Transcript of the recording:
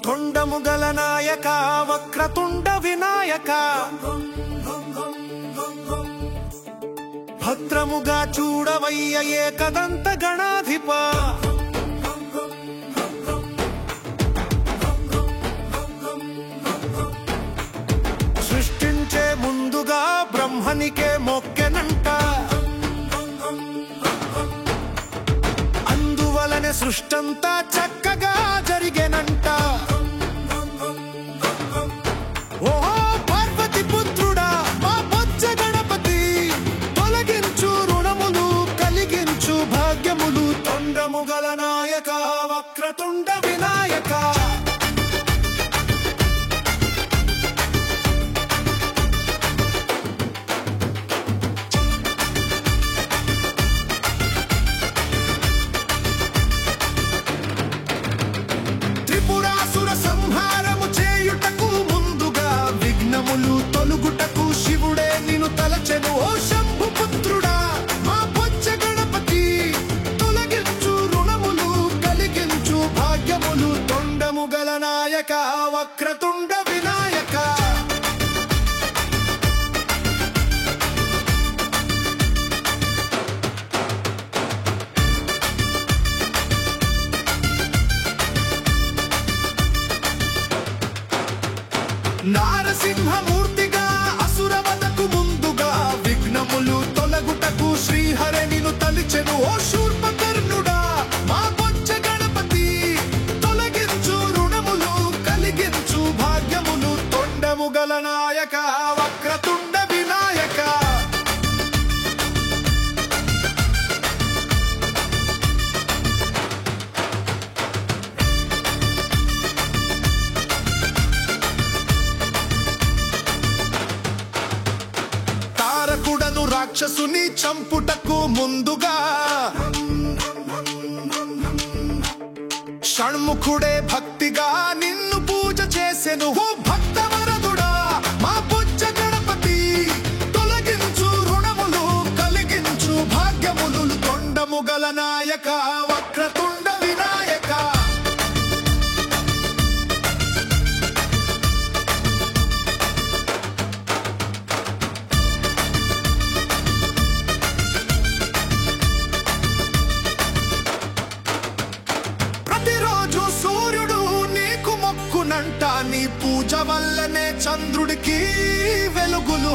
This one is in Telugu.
తొండముగల నాయక వక్రతుండ వినాయక భద్రముగా చూడవయ్య ఏకదంత గణాధిప సృష్టించే ముందుగా బ్రహ్మనికే మొక్కెనంట అందువలనే సృష్టంతా చక్కగా జరిగేనంట. ఓ పార్వతి పుత్రుడా మా బొజ్జ గణపతి తొలగించు రుణములు కలిగించు భాగ్యములు తొండముగల నాయక వక్రతుండ వినాయక సంహారము చేయుటకు ముందుగా విఘ్నములు తొలుగుటకు శివుడే నిన్ను తలచెను. ఓ శంభు పుత్రుడా మా బొజ్జ గణపతి తొలగించు రుణములు కలిగించు భాగ్యములు తొండముగల నాయక వక్రతుండ వినాయక నారసింహమూర్తిగా అసురవదకు ముందుగా విఘ్నములు తొలగుటకు శ్రీహరి నిన్ను తలిచెను. ఓ శూర్పకర్ణుడా మా బొజ్జ గణపతి తొలగించు రుణములు కలిగించు భాగ్యములు తొండముగల నాయక వక్రతుండ వినాయక తారకుడను రాక్షసుని చంపుటకు ముందుగా షణ్ముఖుడే భక్తిగా నిన్ను పూజ చేసెను. ఓ భక్తవరదుడా మా బొజ్జ గణపతి తొలగించు రుణములు కలిగించు భాగ్యములు తొండముగల నాయక వక్రతుండ వినాయక ప్రతిరోజు సూర్యుడు నీకు మొక్కునంట నీ పూజ వల్లనే చంద్రుడికి వెలుగులు.